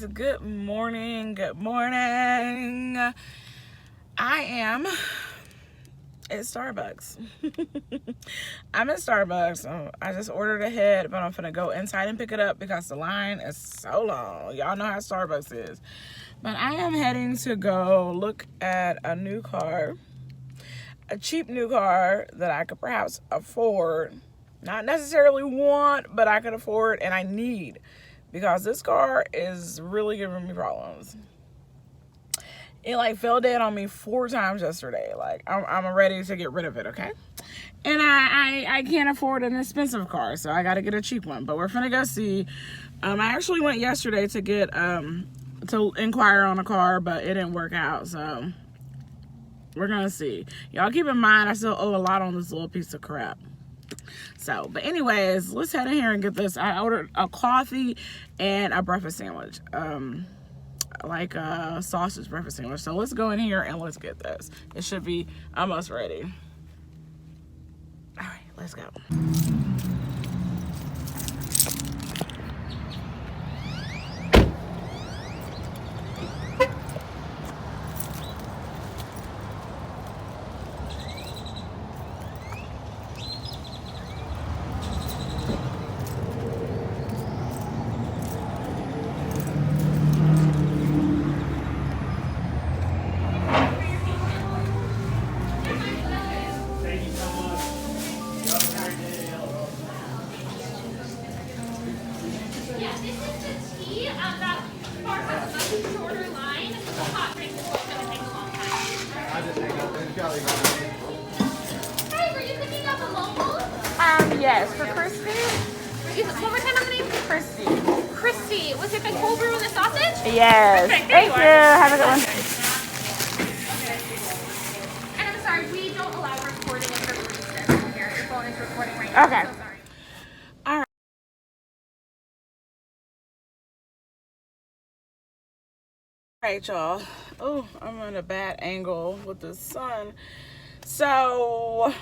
guys, good morning. I am at Starbucks. I'm at Starbucks. I just ordered ahead, but I'm gonna go inside and pick it up because the line is so long. Y'all know how Starbucks is. But I am heading to go look at a new car, a cheap new car that I could perhaps afford. Not necessarily want, but I could afford and I need, because this car is really giving me problems. It fell dead on me 4 times yesterday. I'm ready to get rid of it, okay? And I can't afford an expensive car, so I got to get a cheap one. But we're finna go see. I actually went yesterday to get to inquire on a car, but it didn't work out, so we're gonna see. Y'all keep in mind I still owe a lot on this little piece of crap. So, but anyways, let's head in here and get this. I ordered a coffee and a breakfast sandwich. Like a sausage breakfast sandwich. So let's go in here and let's get this. It should be almost ready. All right, let's go. Yes, for Christy. One more time on the name? Christy. Christy. Was it the cold brew and the sausage? Yes. Perfect. Thank you. Have a good one. And I'm sorry, we don't allow recording of the baristas here. Your phone is recording right now. Okay. I'm so sorry. All right. All right, y'all. Oh, I'm in a bad angle with the sun. So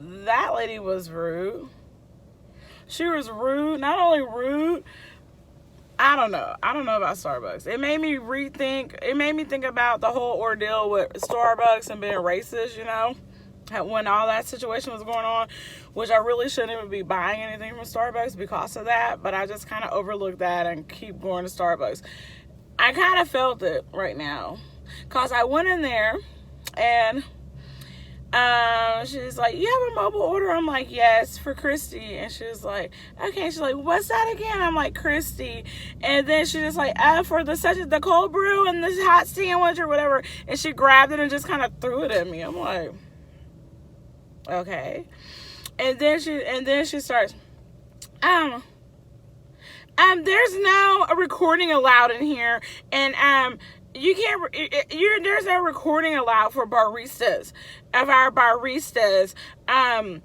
that lady was rude. She was rude. Not only rude, I don't know about Starbucks. It made me rethink. It made me think about the whole ordeal with Starbucks and being racist, you know, when all that situation was going on, which I really shouldn't even be buying anything from Starbucks because of that, but I just kind of overlooked that and keep going to Starbucks. I kind of felt it right now because I went in there and she's like, you have a mobile order? I'm like, yes, for Christy. And she was like, okay. She's like, what's that again? I'm like, Christy. And then she just like, for the cold brew and this hot sandwich or whatever. And she grabbed it and just kind of threw it at me. I'm like, okay. And then she starts, there's no recording allowed in here, and you can't. There's no recording allowed for baristas. Of our baristas, I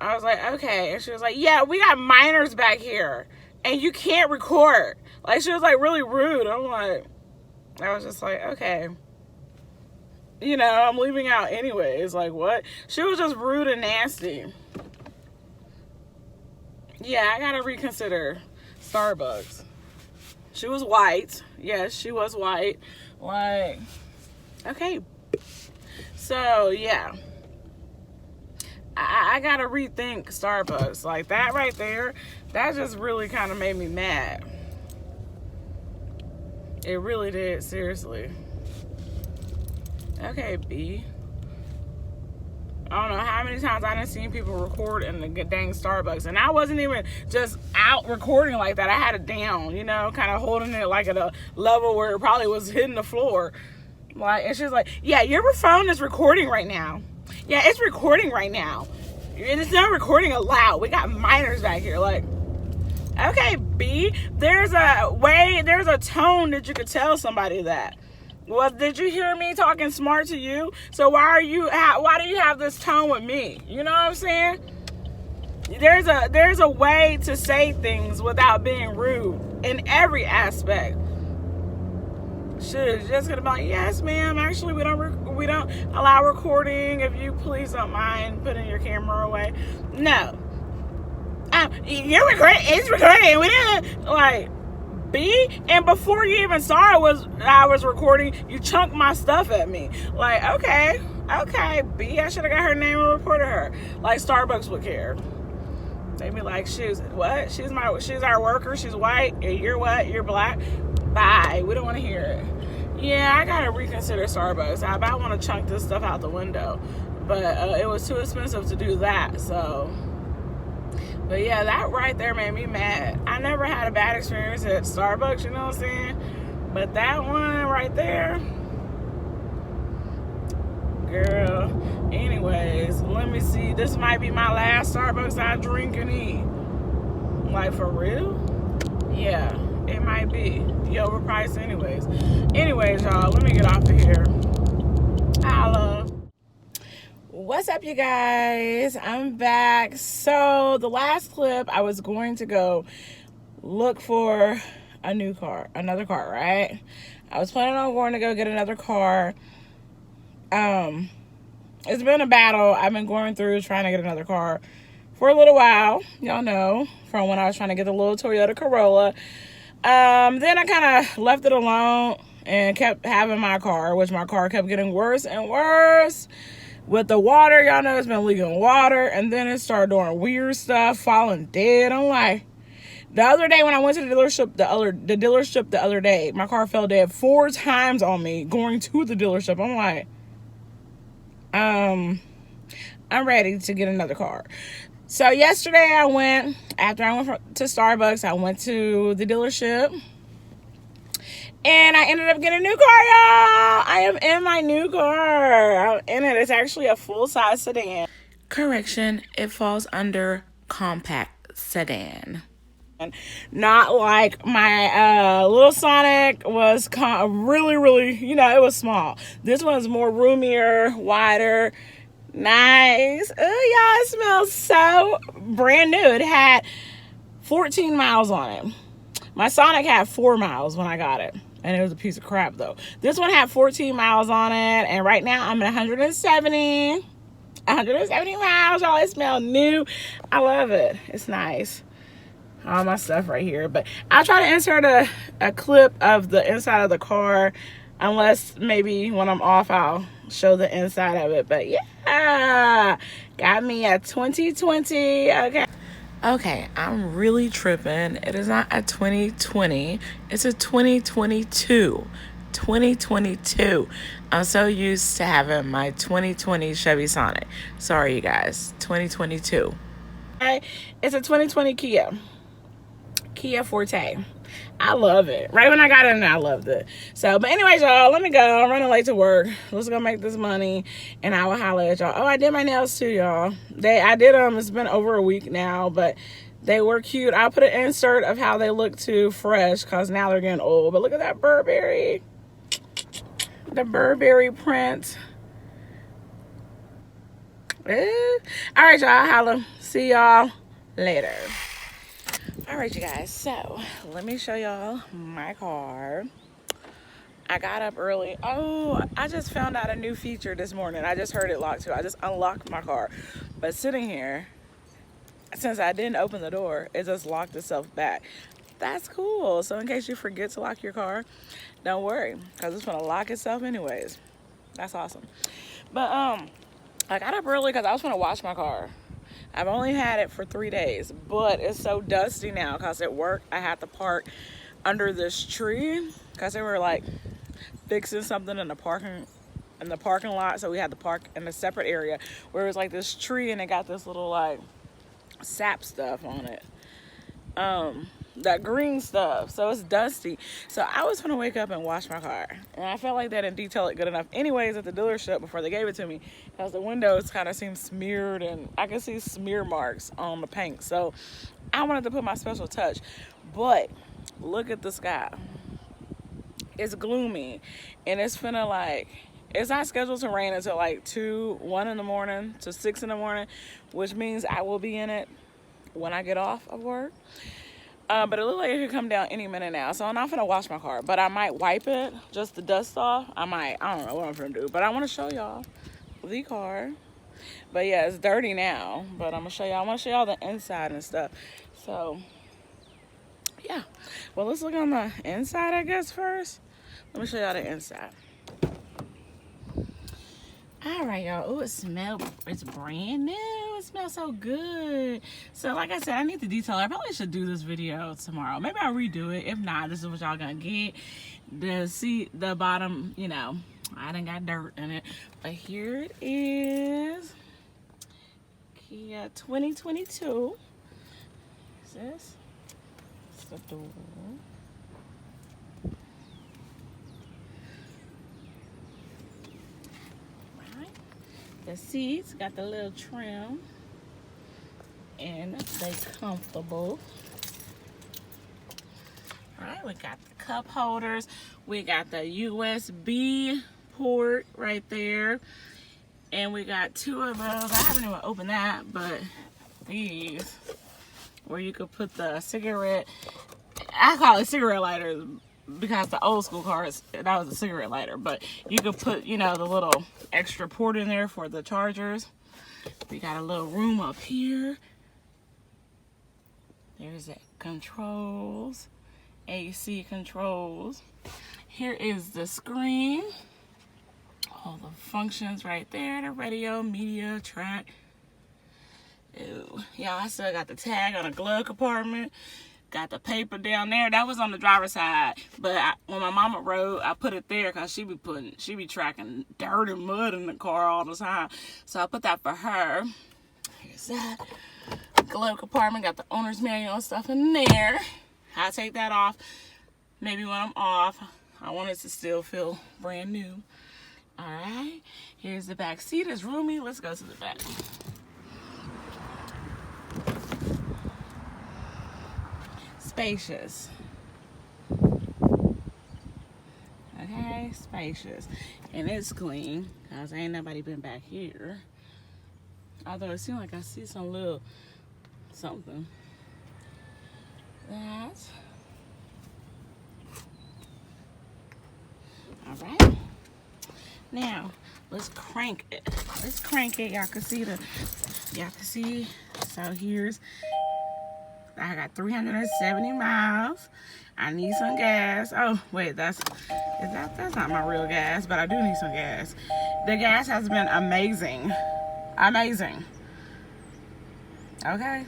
was like, okay, and she was like, yeah, we got minors back here, and you can't record. Like, she was like really rude. I was just like, okay, you know, I'm leaving out anyways. Like, what? She was just rude and nasty. Yeah, I gotta reconsider Starbucks. She was white. Yes, she was white. Like, okay. So, yeah. I gotta rethink Starbucks. Like, that right there, that just really kind of made me mad. It really did, seriously. Okay, B. I don't know how many times I done seen people record in the dang Starbucks. And I wasn't even just out recording like that. I had it down, you know, kind of holding it like at a level where it probably was hitting the floor. Like, and she's like, yeah, your phone is recording right now. Yeah, it's recording right now. And it's not recording allowed. We got minors back here. Like, okay, B, there's a tone that you could tell somebody that. Well, did you hear me talking smart to you? So why do you have this tone with me? You know what I'm saying? There's a way to say things without being rude in every aspect. Shit, just gonna be like, yes, ma'am. Actually, we don't allow recording. If you please don't mind putting your camera away. No. You're recording. It's recording. We didn't like. B, and before you even saw I was recording, you chunked my stuff at me. Like, okay, B, I should have got her name and reported her. Like Starbucks would care. They be like, she's what? She's our worker. She's white. And you're what? You're black. Bye. We don't want to hear it. Yeah, I gotta reconsider Starbucks. I about want to chunk this stuff out the window, but it was too expensive to do that. So, but yeah, that right there made me mad. I never had a bad experience at Starbucks, you know what I'm saying? But that one right there, girl. Anyways, let me see. This might be my last Starbucks I drink and eat. Like, for real? Yeah, it might be. You overpriced anyways. Anyways, y'all, let me get off of here. Holla. What's up, you guys? I'm back. So the last clip, I was going to go look for another car, right? I was planning on going to go get another car. It's been a battle I've been going through trying to get another car for a little while. Y'all know, from when I was trying to get the little Toyota Corolla. Then I kind of left it alone and kept having my car, which my car kept getting worse and worse. With the water, y'all know it's been leaking water, and then it started doing weird stuff, falling dead. I'm like, the other day when I went to the dealership the other day, my car fell dead 4 times on me going to the dealership. I'm like, I'm ready to get another car. So yesterday after I went to Starbucks, I went to the dealership. And I ended up getting a new car, y'all. I am in my new car. I'm in it. It's actually a full-size sedan. Correction, it falls under compact sedan. Not like my little Sonic was really, really, it was small. This one's more roomier, wider, nice. Oh, y'all, it smells so brand new. It had 14 miles on it. My Sonic had 4 miles when I got it. And it was a piece of crap, though. This one had 14 miles on it. And right now, I'm at 170 miles, y'all. It smells new. I love it. It's nice. All my stuff right here. But I'll try to insert a clip of the inside of the car. Unless maybe when I'm off, I'll show the inside of it. But yeah, got me a 2020. Okay, I'm really tripping. It is not a 2020. It's a 2022. 2022. I'm so used to having my 2020 Chevy Sonic. Sorry, you guys. 2022. Okay, it's a 2020 Kia Forte. I love it. Right when I got in, I loved it. So, but anyways, y'all, let me go. I'm running late to work. Let's go make this money, and I will holler at y'all. Oh, I did my nails too, y'all. I did them. It's been over a week now, but they were cute. I'll put an insert of how they look too, fresh, because now they're getting old. But look at that Burberry. The Burberry print. All right, y'all. Holla. See y'all later. All right, you guys, so let me show y'all my car. I got up early. Oh, I just found out a new feature this morning. I just heard it locked too. I just unlocked my car. But sitting here, since I didn't open the door, it just locked itself back. That's cool. So in case you forget to lock your car, don't worry, because it's gonna lock itself anyways. That's awesome. But I got up early because I was gonna wash my car. I've only had it for 3 days, but it's so dusty now because at work I had to park under this tree because they were like fixing something in the parking lot. So we had to park in a separate area where it was like this tree and it got this little like sap stuff on it. That green stuff. So it's dusty. So I was gonna wake up and wash my car. And I felt like they didn't detail it good enough anyways at the dealership before they gave it to me. Because the windows kind of seemed smeared and I could see smear marks on the paint. So I wanted to put my special touch. But look at the sky. It's gloomy. And it's finna like, it's not scheduled to rain until like 1 in the morning to 6 in the morning. Which means I will be in it when I get off of work. But it looks like it could come down any minute now. So I'm not going to wash my car. But I might wipe it, just the dust off. I don't know what I'm going to do. But I want to show y'all the car. But yeah, it's dirty now. But I'm going to show y'all. I want to show y'all the inside and stuff. So Yeah. Well, let's look on the inside, I guess, first. Let me show y'all the inside. All right, y'all. Oh, it's brand new. It smells so good. So, like I said, I need the detail. I probably should do this video tomorrow. Maybe I'll redo it. If not, this is what y'all gonna get. The seat, the bottom, you know, I done got dirt in it. But here it is. Kia 2022. What's this? It's the door. The seats got the little trim and they comfortable. All right, we got the cup holders. We got the USB port right there. And we got two of those. I haven't even opened that, but these, where you could put the cigarette, I call it cigarette lighters because the old school cars, that was a cigarette lighter, but you could put, you know, the little extra port in there for the chargers. We got a little room up here. There's the controls, AC controls. Here is the screen. All the functions right there, the radio, media, track. Ew. Yeah, I still got the tag on the glove compartment. Got the paper down there. That was on the driver's side. But when my mama rode, I put it there because she be tracking dirt and mud in the car all the time. So I put that for her. Here's that. Glove compartment. Got the owner's manual and stuff in there. I take that off. Maybe when I'm off. I want it to still feel brand new. Alright. Here's the back seat. It's roomy. Let's go to the back. Spacious. Okay, spacious. And it's clean, because ain't nobody been back here. Although it seems like I see some little something. That. Alright. Now, let's crank it. Let's crank it. Y'all can see. So here's, I got 370 miles. I need some gas. Oh, wait, that's not my real gas, but I do need some gas. The gas has been amazing. Amazing. Okay.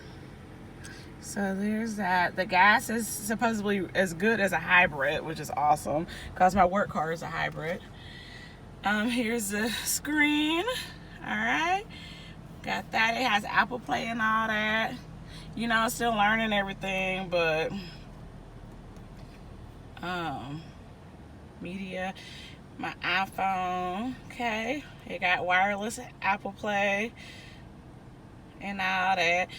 So there's that. The gas is supposedly as good as a hybrid, which is awesome, because my work car is a hybrid. Here's the screen. All right. Got that. It has Apple Play and all that. You know, still learning everything, but media, my iPhone, okay. It got wireless Apple Play and all that.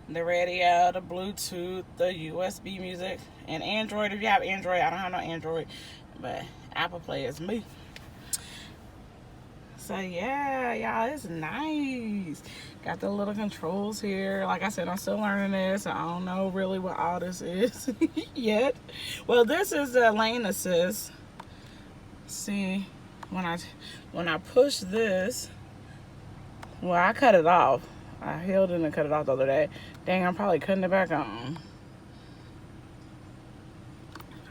The radio, the Bluetooth, the USB music, and Android. If you have Android, I don't have no Android, but Apple Play is me. So yeah, y'all, it's nice. Got the little controls here. Like I said, I'm still learning this. I don't know really what all this is yet. Well, this is the lane assist. See, when I push this, well, I cut it off. I held it and cut it off the other day. Dang, I'm probably cutting it back on.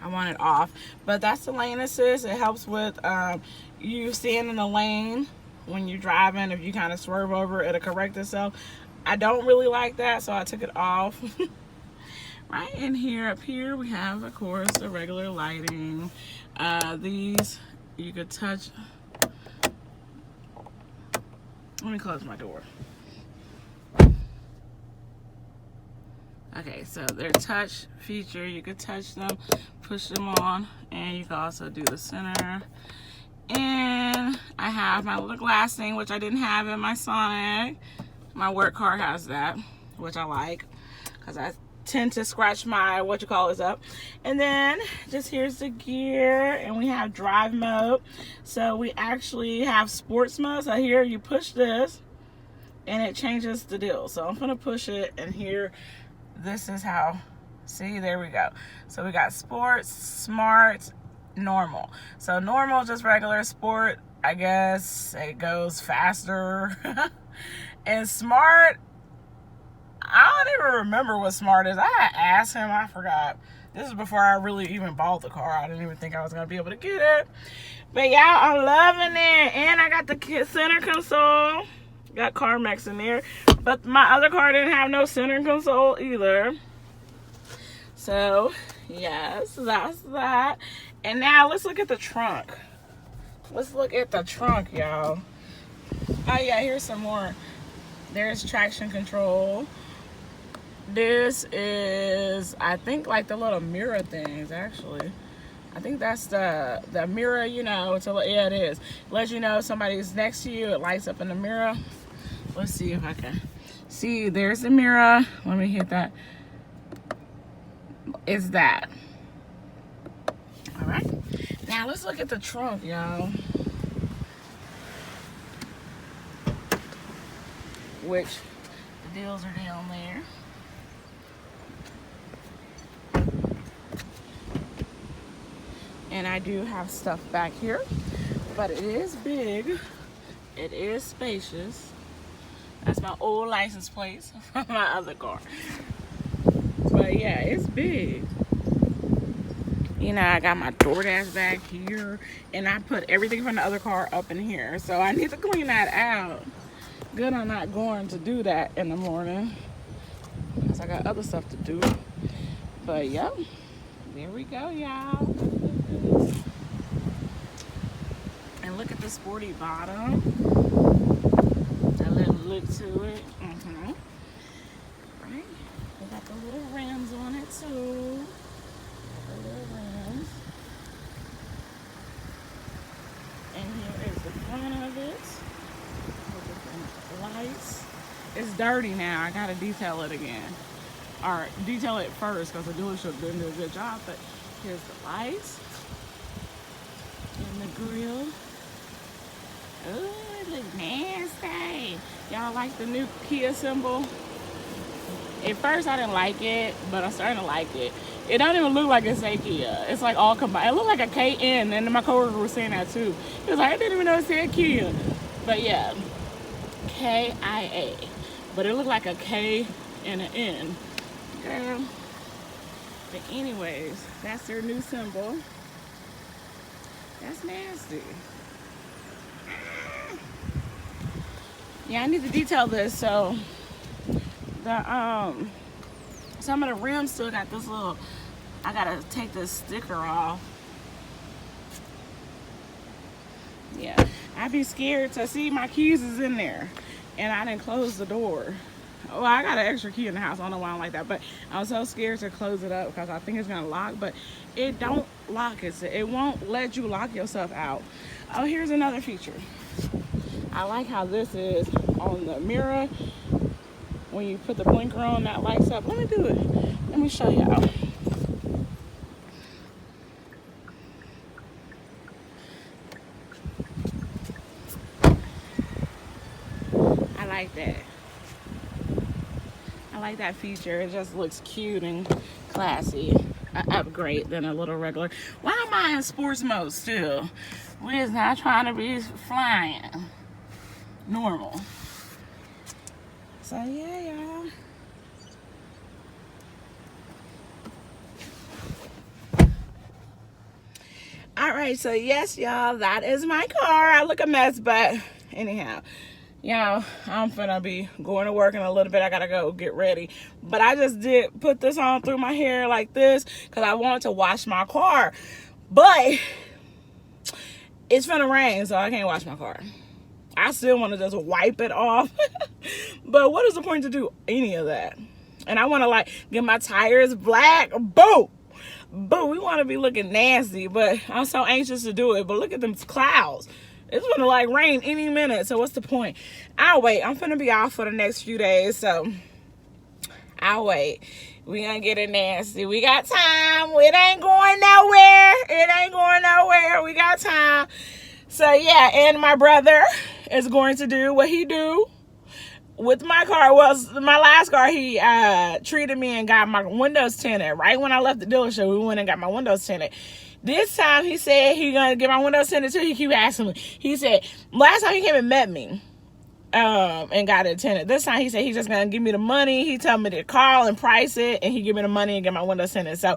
I want it off, but that's the lane assist. It helps with you staying in the lane when you're driving. If you kind of swerve over, it'll correct itself. I don't really like that, so I took it off. Right in here, up here, we have, of course, the regular lighting. These you could touch. Let me close my door. Okay, so they're touch feature. You could touch them, push them on, and you can also do the center. And I have my little glass thing, which I didn't have in my Sonic. My work car has that, which I like, because I tend to scratch my up. And then just here's the gear, and we have drive mode. So we actually have sports mode. So here you push this, and it changes the deal. So I'm gonna push it, and here, this is how, see, there we go. So we got sports, smart, normal. So normal, just regular. Sport, I guess it goes faster. And smart, I don't even remember what smart is. I had asked him, I forgot. This is before I really even bought the car. I didn't even think I was going to be able to get it. But y'all, I'm loving it. And I got the center console. Got CarMax in there. But my other car didn't have no center console either. So, yes, that's that. And now let's look at the trunk. Let's look at the trunk, y'all. Oh, yeah, here's some more. There's traction control. This is, I think, like the little mirror things, actually. I think that's the mirror, you know. Yeah, it is. It lets you know if somebody's next to you. It lights up in the mirror. Let's see if I can. See, there's the mirror. Let me hit that. It's that. All right. Now, let's look at the trunk, y'all. Which, the deals are down there. And I do have stuff back here, but it is big. It is spacious. That's my old license plate from my other car. But yeah, it's big. You know, I got my DoorDash back here, and I put everything from the other car up in here. So I need to clean that out. Good, I'm not going to do that in the morning because I got other stuff to do. But yeah, there we go, y'all. And look at the sporty bottom. A little look to it. Right. We got the little rims on it too. The little rims. And here is the front of it. With the lights. It's dirty now. I gotta detail it again. Or detail it first because the dealership didn't do a good job. But here's the lights. And the grill. Oh, it looks nasty. Y'all like the new Kia symbol? At first I didn't like it, but I'm starting to like it. It don't even look like it's a Kia. It's like all combined. It looked like a KN, and my coworker was saying that too. He was like, I didn't even know it said Kia. But yeah, KIA. But it looked like a K and an N. Girl. But anyways, that's their new symbol. That's nasty. Yeah, I need to detail this. So the some of the rims still got this little, I gotta take this sticker off. Yeah, I'd be scared to see my keys is in there and I didn't close the door. Oh, I got an extra key in the house. I don't know why I'm like that, but I'm so scared to close it up because I think it's gonna lock, but it don't lock. It won't let you lock yourself out. Oh, here's another feature. I like how this is on the mirror. When you put the blinker on, that lights up. Let me do it. Let me show y'all. I like that. I like that feature. It just looks cute and classy. An upgrade than a little regular. Why am I in sports mode still? We're not trying to be flying. Normal. So yeah, y'all. Alright, so yes, y'all, that is my car. I look a mess, but anyhow, y'all, I'm finna be going to work in a little bit. I gotta go get ready. But I just did put this on through my hair like this because I wanted to wash my car. But it's finna rain, so I can't wash my car. I still want to just wipe it off. But what is the point to do any of that? And I want to like get my tires black. Boo! Boo! We want to be looking nasty, but I'm so anxious to do it. But look at them clouds. It's going to like rain any minute. So what's the point? I'll wait. I'm finna be off for the next few days. So I'll wait. We gonna get it nasty. We got time. It ain't going nowhere. It ain't going nowhere. We got time. So yeah, and my brother is going to do what he do with my car. Well, my last car, he treated me and got my windows tinted. Right when I left the dealership, we went and got my windows tinted. This time, he said he gonna get my windows tinted too. He keep asking me. He said, last time he came and met me, and got it tinted. This time he said he's just gonna give me the money. He told me to call and price it, and he give me the money and get my windows tinted. So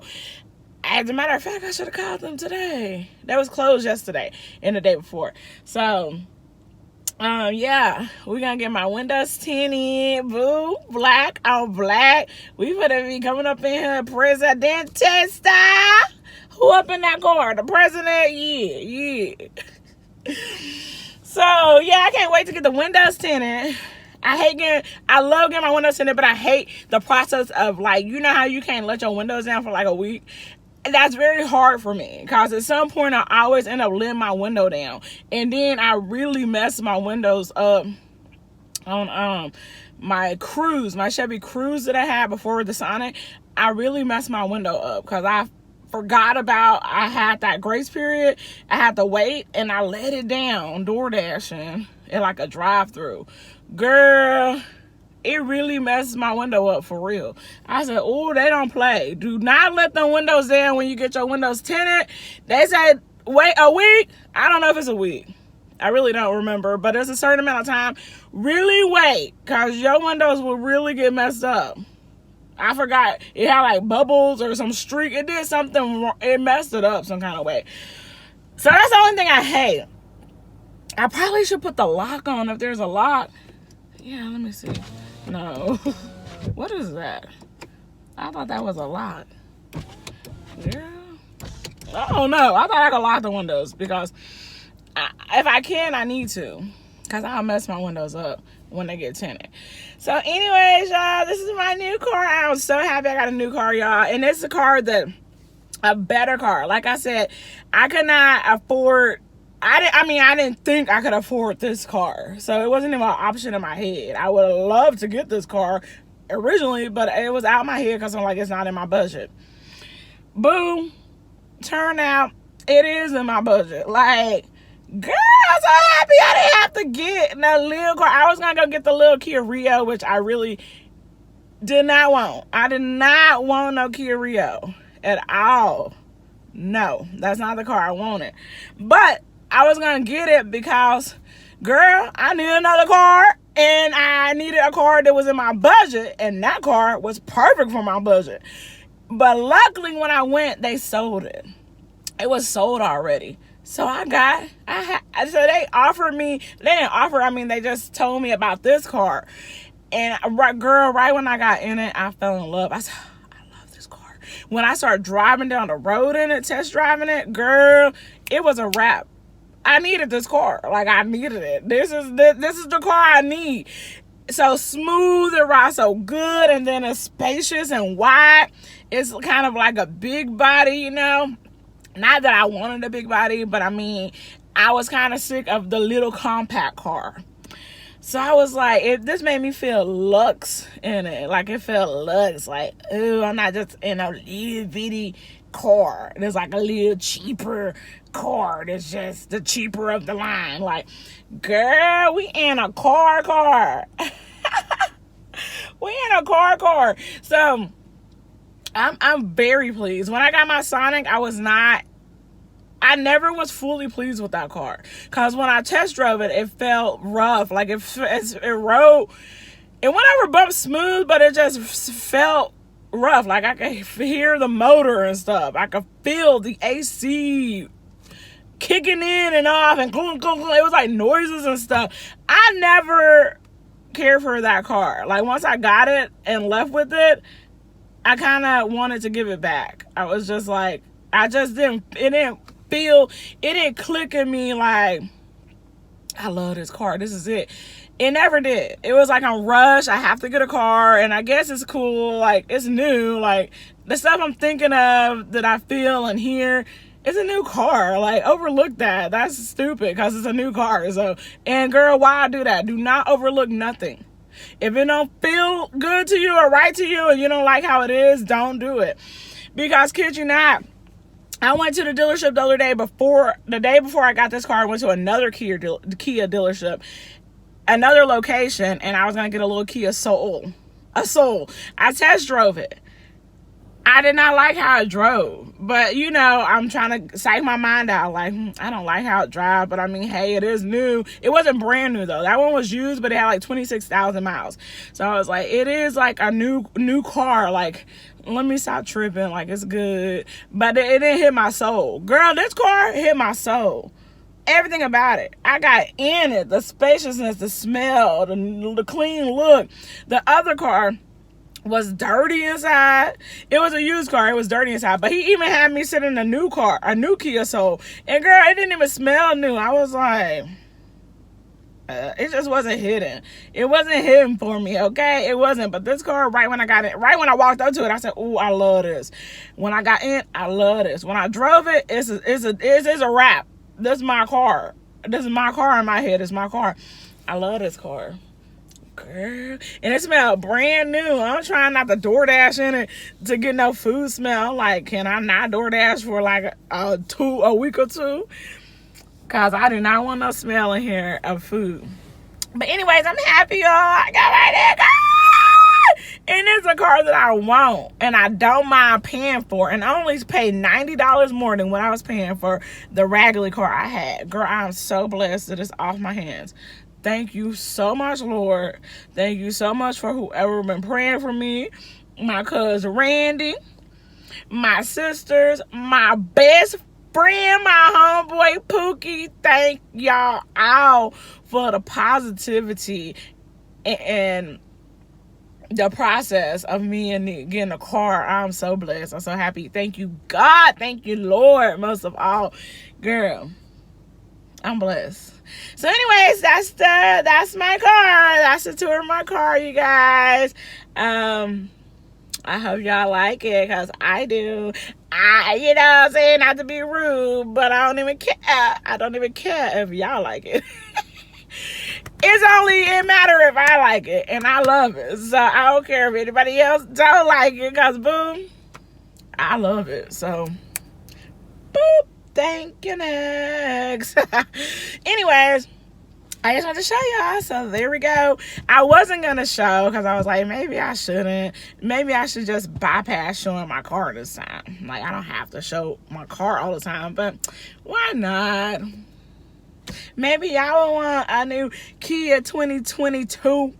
as a matter of fact, I should have called them today. That was closed yesterday and the day before. So yeah, we're gonna get my windows tinted, boo, black on black. We gonna be coming up in here, Presidente style. Who up in that car? The president? Yeah. So yeah, I can't wait to get the windows tinted. I love getting my windows tinted, but I hate the process of, like, you know how you can't let your windows down for like a week? That's very hard for me, because at some point I always end up letting my window down, and then I really mess my windows up on my Chevy Cruze that I had before the Sonic. I really messed my window up because I forgot about I had that grace period. I had to wait, and I let it down door dashing in like a drive-through. Girl, it really messes my window up for real. I said, oh, they don't play. Do not let the windows down when you get your windows tinted. They said wait a week. I don't know if it's a week. I really don't remember, but there's a certain amount of time. Really wait, because your windows will really get messed up. I forgot. It had like bubbles or some streak. It did something wrong. It messed it up some kind of way. So that's the only thing I hate. I probably should put the lock on if there's a lock. Yeah, let me see. No. What is that? I thought that was a lock. Yeah. I don't know. I thought I could lock the windows because if I can, I need to. Because I'll mess my windows up when they get tinted. So anyways, y'all, this is my new car. I was so happy I got a new car, y'all. And it's a car a better car. Like I said, I could not afford, I didn't think I could afford this car. So it wasn't even an option in my head. I would have loved to get this car originally, but it was out of my head because I'm like, it's not in my budget. Boom. Turn out, it is in my budget. Like, girl, I'm so happy I didn't have to get the little car. I was going to go get the little Kia Rio, which I really did not want. I did not want no Kia Rio at all. No, that's not the car I wanted. But I was going to get it because, girl, I need another car. And I needed a car that was in my budget. And that car was perfect for my budget. But luckily when I went, they sold it. It was sold already. So so they offered me, they just told me about this car. And girl, right when I got in it, I fell in love. I said, I love this car. When I started driving down the road in it, test driving it, girl, it was a wrap. I needed this car. Like, I needed it. This is the car I need. So smooth, it rides so good, and then it's spacious and wide. It's kind of like a big body, you know. Not that I wanted a big body, but I mean, I was kind of sick of the little compact car. So I was like, this made me feel luxe in it. Like, it felt luxe. Like, ooh, I'm not just in a little bitty car. There's like a little cheaper car. That's just the cheaper of the line. Like, girl, we in a car. We in a car. So I'm very pleased. When I got my Sonic, I never was fully pleased with that car. Because when I test drove it, it felt rough. Like, it rode, it went over bump smooth, but it just felt rough. Like, I could hear the motor and stuff. I could feel the AC kicking in and off, and it was like noises and stuff. I never cared for that car. Like, once I got it and left with it, I kind of wanted to give it back. I was just like, it didn't click in me like, I love this car, this is it. It never did. It was like a rush, I have to get a car, and I guess it's cool, like, it's new, like, the stuff I'm thinking of that I feel and hear, it's a new car. Like, overlook that. That's stupid because it's a new car. So, and girl, why do that? Do not overlook nothing. If it don't feel good to you or right to you and you don't like how it is, don't do it. Because, kid you not, I went to the dealership the day before I got this car. I went to another Kia dealership, another location, and I was going to get a little Kia Soul. I test drove it. I did not like how it drove. But, you know, I'm trying to psych my mind out. Like, I don't like how it drives. But, I mean, hey, it is new. It wasn't brand new, though. That one was used, but it had, like, 26,000 miles. So, I was like, it is, like, a new car. Like, let me stop tripping. Like, it's good. But it didn't hit my soul. Girl, this car hit my soul. Everything about it. I got in it. The spaciousness, the smell, the clean look. The other car was dirty inside. It was a used car. It was dirty inside. But he even had me sit in a new car, a new Kia Soul. And girl, it didn't even smell new. I was like, it just wasn't hidden. It wasn't hidden for me, okay? It wasn't. But this car, right when I got it, right when I walked up to it, I said, "Ooh, I love this." When I got in, I love this. When I drove it, it's a wrap. This is my car. This is my car in my head. It's my car. I love this car. Girl. And it smelled brand new. I'm trying not to DoorDash in it to get no food smell. Like, can I not DoorDash for like a week or two? Because I do not want no smell in here of food. But anyways, I'm happy, y'all. I got my nigga. And it's a car that I want. And I don't mind paying for. And I only paid $90 more than what I was paying for the raggedy car I had. Girl, I'm so blessed that it's off my hands. Thank you so much, Lord. Thank you so much for whoever been praying for me. My cousin Randy, my sisters, my best friend, my homeboy Pookie. Thank y'all all for the positivity and the process of me and getting a car. I'm so blessed. I'm so happy. Thank you, God. Thank you, Lord. Most of all, girl, I'm blessed. So anyways, that's my car. That's the tour of my car, you guys. I hope y'all like it, because I do. You know what I'm saying, not to be rude, but I don't even care. I don't even care if y'all like it. It matter if I like it, and I love it. So I don't care if anybody else don't like it, because boom, I love it. So boop. Thank you, next. Anyways, I just want to show y'all. So there we go. I wasn't going to show because I was like, maybe I shouldn't. Maybe I should just bypass showing my car this time. Like, I don't have to show my car all the time, but why not? Maybe y'all want a new Kia 2022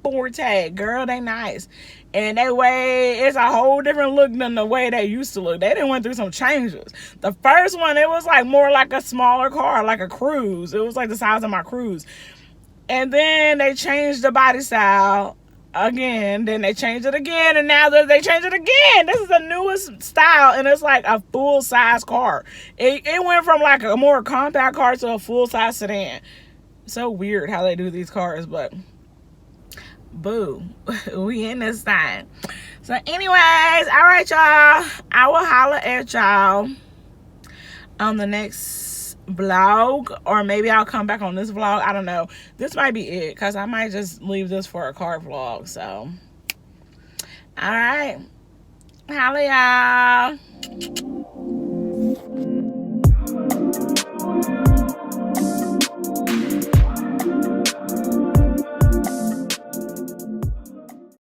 Forte. Girl, they nice. And that way, it's a whole different look than the way they used to look. They done went through some changes. The first one, it was like more like a smaller car, like a Cruise. It was like the size of my Cruise. And then they changed the body style again. Then they changed it again. And now they changed it again. This is the newest style. And it's like a full-size car. It went from like a more compact car to a full-size sedan. So weird how they do these cars, but boo, we in this thing. So anyways, all right, y'all, I will holler at y'all on the next vlog, or maybe I'll come back on this vlog. I don't know. This might be it, because I might just leave this for a car vlog. So all right, holla, y'all.